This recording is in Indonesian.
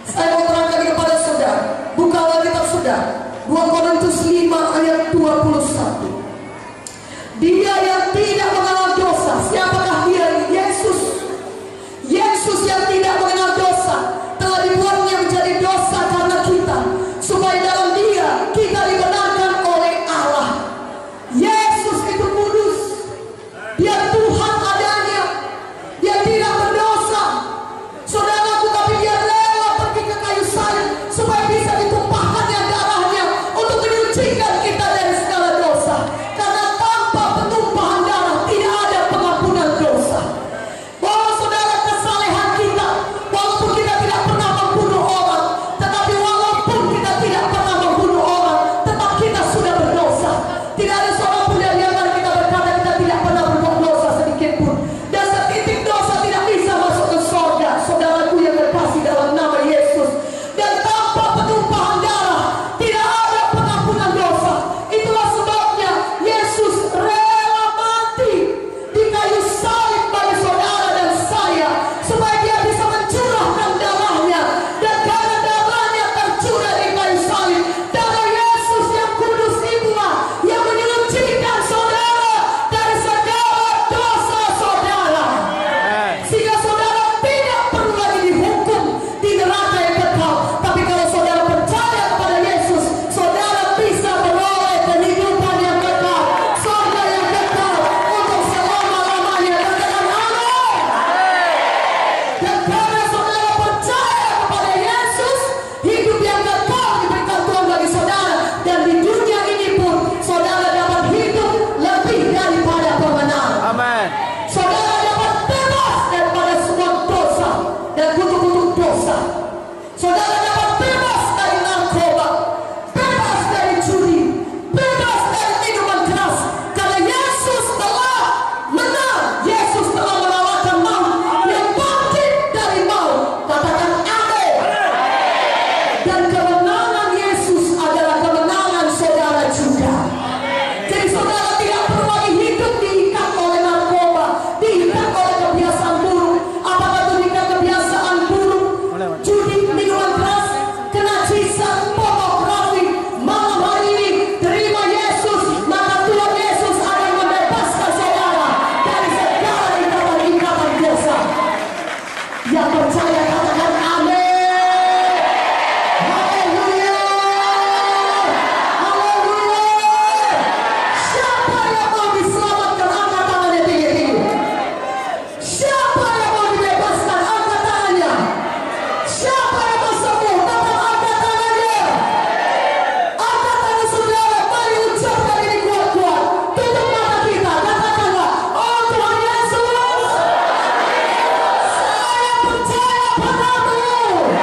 Saya mau terangkan kepada saudara, bukalah kitab saudara, 2 Korintus 5 ayat 21. Dia yang tidak mengenal dosa, siapakah dia? Yesus. Yesus yang tidak mengenal dosa telah dibuatnya menjadi dosa karena kita, supaya dalam dia kita dibenarkan oleh Allah. Yesus itu kudus, dia Tuhan adanya, dia tidak berdosa, saudaraku, tapi dia rela pergi ke kayu salib supaya bisa ditumpahkannya darahnya untuk menyucikan kita dari segala dosa. Karena tanpa penumpahan darah tidak ada pengampunan dosa. Bahwa saudara, kesalehan kita, walaupun kita tidak pernah membunuh orang, tetapi walaupun kita tidak pernah membunuh orang, tetap kita sudah berdosa. Tidak ada seorang pun dari antara kita berkata kita tidak pernah berbuat dosa sedikit pun. Dan setitik dosa tidak bisa masuk ke surga, saudaraku yang terkasih dalam nama Yesus. Dan tanpa penumpahan darah tidak ada pengampunan dosa. Itulah sebabnya Yesus rela mati di kayu salib bagi saudara dan saya, supaya dia bisa mencurahkan darahnya. Dan karena darahnya tercurah di kayu salib, darah Yesus yang kudus itulah yang menyucikan saudara dari segala dosa saudara, sehingga saudara tidak perlu lagi dihukum di neraka yang kekal. Tapi kalau saudara percaya kepada Yesus, saudara bisa beroleh kehidupan yang kekal, surga yang kekal untuk selama-lamanya. Katakan amin. Dan karena saudara percaya kepada Yesus, hidup yang kekal diberikan Tuhan bagi saudara. Dan di dunia ini pun saudara dapat hidup lebih daripada pemenang. Amin. Saudara dapat bebas daripada semua dosa dan kutuk-kutuk dosa. Saudara dapat bebas dari narkoba, bebas dari judi, bebas dari minuman keras. Karena Yesus telah menang, Yesus telah mengalahkan maut, yang bangkit dari maut. Katakan amin. Dan kemenangan Yesus adalah kemenangan saudara juga. Jadi saudara tidak perlu lagi hidup diikat oleh narkoba, diikat oleh kebiasaan buruk. Apakah itu diikat kebiasaan buruk? Judi, minuman keras, kenajisan, pornografi. Malam hari ini terima Yesus, maka Tuhan Yesus akan membebaskan saudara dari segala ikatan-ikatan dosa. Yang percaya katakan amin. Haleluya. Haleluya. Siapa yang mau diselamatkan, angkat tangannya tinggi-tinggi. Siapa yang mau dibebaskan, angkat tangannya. Siapa yang mau sembuh, tetap angkat tangannya. Angkat tangan saudara, mari ucapkan ini kuat-kuat. Tutup mata kita, katakanlah, oh Tuhan Yesus, saya percaya padamu.